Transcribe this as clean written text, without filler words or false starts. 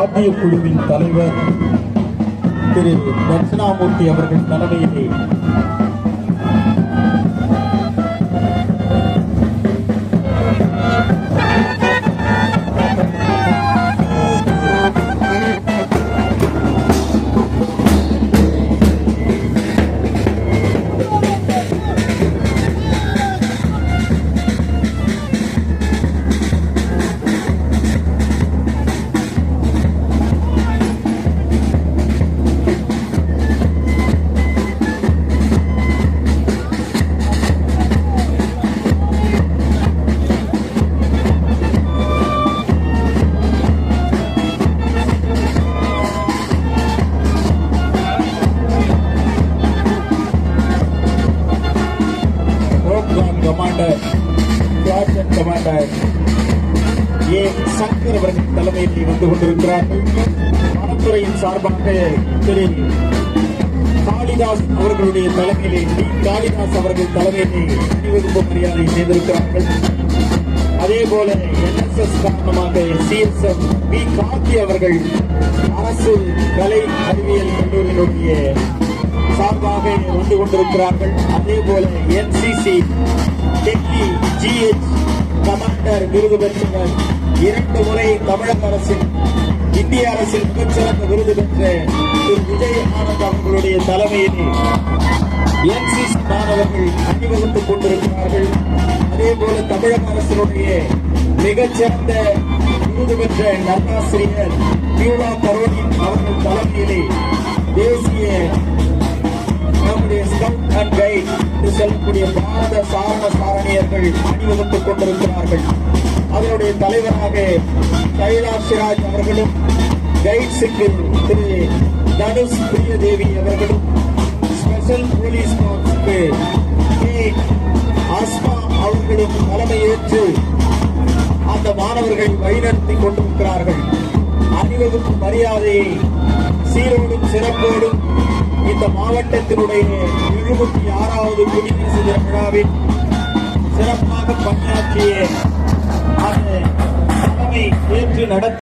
வாத்திய குழுவின் தலைவர் திரு தட்சிணாமூர்த்தி அவர்கள் தலைமையிலே கமாண்டர் ஏ சங்கர் அவர்கள் தலைமையில் வந்து கொண்டிருக்கிறார்கள். வனத்துறையின் சார்பாக திரு காளிதாஸ் அவர்களுடைய தலைமையிலே காளிதாஸ் அவர்கள் தலைமையிலே அணிவகுப்பு மரியாதை செய்திருக்கிறார்கள். அதே போல NSS காரணமாக CSM பி கார்த்தி அவர்கள் அரசு கலை அறிவியல் கல்லூரியினுடைய சார்பாக வந்து கொண்டிருக்கிறார்கள். அதே போல NCC டெல்லி GH கமாண்டர் விருது பெற்றவர் 2 முறை தமிழக அரசின் இந்திய அரசின் மிகச்சிறந்த விருது பெற்ற திரு விஜய் ஆனந்த் அவர்களுடைய தலைமையில் NCC மாணவர்கள் அணிவகுத்துக் கொண்டிருக்கிறார்கள். அதே போல தமிழக அரசினுடைய மிகச்சிறந்த விருது பெற்ற நல்லாசிரியர் பியூலா கரோலின் அவர்கள் தலைமையிலே தேசிய நம்முடைய ஸ்கவுட் அண்ட் கைட் என்று சொல்லக்கூடிய பாரத சாரண சாரணியர்கள் அணிவகுத்துக் கொண்டிருக்கிறார்கள். அதனுடைய தலைவராக கைலாஷ் சிராஜ் அவர்களும், கைட்ஸுக்கு திரு தனுஷ் பிரியதேவி அவர்களும், ஸ்பெஷல் போலீஸ் போர்ஸுக்கு ஆஸ்மா அவர்களும் தலைமையேற்று அந்த மாணவர்கள் வழிநடத்தி கொண்டிருக்கிறார்கள். அணிவகுப்பு மரியாதையை சீரோடும் சிறப்போடும் இந்த மாவட்டத்தினுடைய 76வது குடியரசு தின விழாவில் சிறப்பாக பணியாற்றிய அந்த தலைமை ஏற்று நடத்த